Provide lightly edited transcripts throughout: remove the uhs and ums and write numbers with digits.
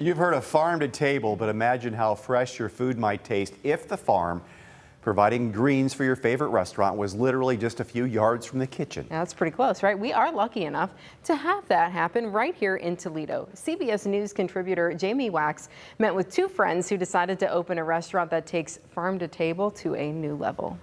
You've heard of farm to table, but imagine how fresh your food might taste if the farm providing greens for your favorite restaurant was literally just a few yards from the kitchen. Yeah, that's pretty close, right? We are lucky enough to have that happen right here in Toledo. CBS News contributor Jamie Wax met with two friends who decided to open a restaurant that takes farm to table to a new level.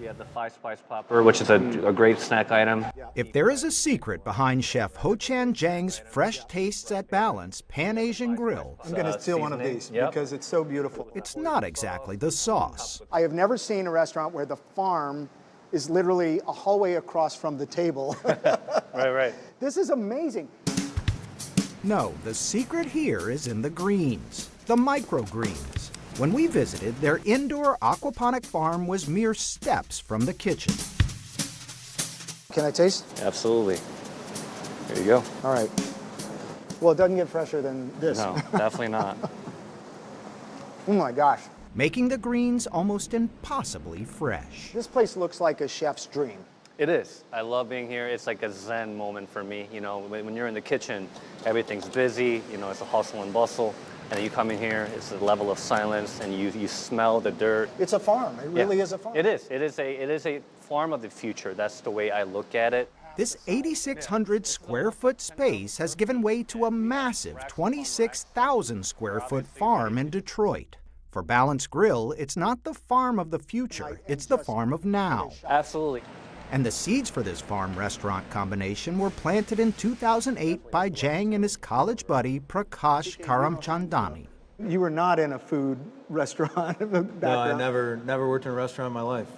We have the 5-spice popper, which is a great snack item. If there is a secret behind Chef Ho-Chan Jang's fresh tastes at Balance Pan-Asian Grille, I'm going to steal one of these because it's so beautiful. it's not exactly the sauce. I have never seen a restaurant where the farm is literally a hallway across from the table. Right. This is amazing. No, the secret here is in the greens, the microgreens. When we visited, their indoor aquaponic farm was mere steps from the kitchen. Can I taste? Absolutely. There you go. All right. Well, it doesn't get fresher than this. No, definitely not. Oh my gosh. Making the greens almost impossibly fresh. This place looks like a chef's dream. It is. I love being here. It's like a zen moment for me. You know, when you're in the kitchen, everything's busy, you know, it's a hustle and bustle. And then you come in here, it's a level of silence, and you smell the dirt. It's a farm. It really is a farm. It is. It is a farm of the future. That's the way I look at it. This 8,600 square foot space has given way to a massive 26,000 square foot farm in Detroit. For Balance Grill, it's not the farm of the future, it's the farm of now. Absolutely. And the seeds for this farm-restaurant combination were planted in 2008 by Jang and his college buddy Prakash Karamchandani. You were not in a food restaurant background. No, I never worked in a restaurant in my life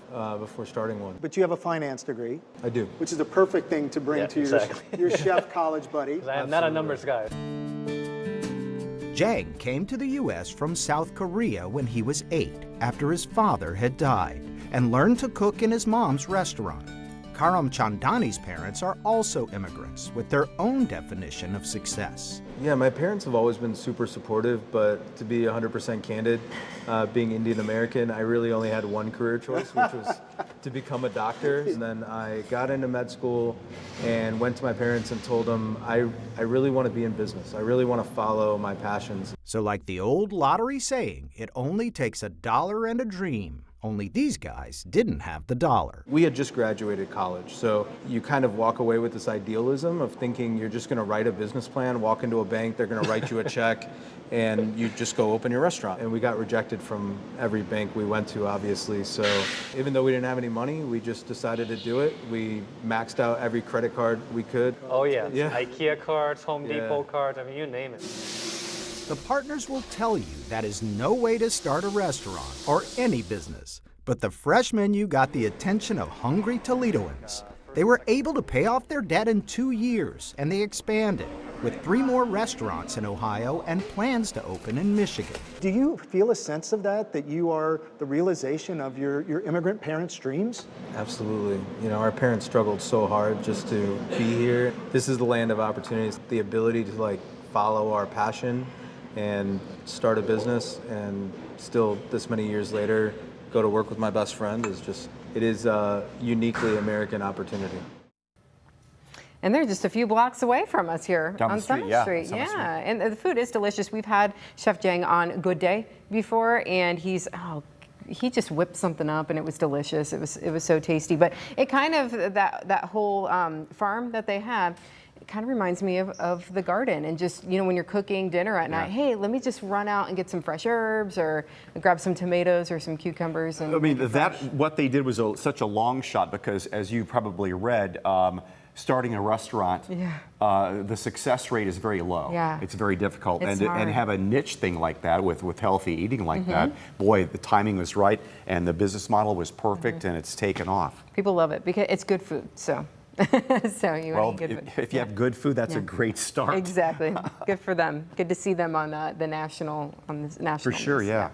before starting one. But you have a finance degree. I do. Which is the perfect thing to bring to your chef college buddy. I am not a numbers guy. Jang came to the U.S. from South Korea when he was 8, after his father had died, and learned to cook in his mom's restaurant. Karamchandani's parents are also immigrants with their own definition of success. Yeah, my parents have always been super supportive, but to be 100% candid, being Indian American, I really only had one career choice, which was to become a doctor. And then I got into med school and went to my parents and told them, I really want to be in business. I really want to follow my passions. So like the old lottery saying, it only takes a dollar and a dream. Only these guys didn't have the dollar. We had just graduated college, so you kind of walk away with this idealism of thinking you're just going to write a business plan, walk into a bank, they're going to write you a check, and you just go open your restaurant. And we got rejected from every bank we went to, obviously. So even though we didn't have any money, we just decided to do it. We maxed out every credit card we could. Oh yeah. IKEA cards, Home Depot cards, I mean, you name it. The partners will tell you that is no way to start a restaurant or any business. But the fresh menu got the attention of hungry Toledoans. They were able to pay off their debt in 2 years, and they expanded with 3 more restaurants in Ohio and plans to open in Michigan. Do you feel a sense of that you are the realization of your immigrant parents' dreams? Absolutely. You know, our parents struggled so hard just to be here. This is the land of opportunities. The ability to follow our passion and start a business, and still this many years later go to work with my best friend it is a uniquely American opportunity. And they're just a few blocks away from us here Down on the street, Summer yeah, Street. Summer Street. And the food is delicious. We've had Chef Jang on Good Day before, and he just whipped something up, and it was delicious. It was so tasty. But it kind of that whole farm that they have. It kind of reminds me of the garden, and just, you know, when you're cooking dinner at night, hey, let me just run out and get some fresh herbs or grab some tomatoes or some cucumbers. And I mean, what they did was such a long shot because, as you probably read, starting a restaurant, the success rate is very low. Yeah. It's very difficult. It's and hard. have a niche thing like that with healthy eating like that, boy, the timing was right and the business model was perfect and it's taken off. People love it because it's good food, so. So you Well, eat good food. if you have good food, that's a great start. Exactly. Good for them. Good to see them on this national. For sure, yeah.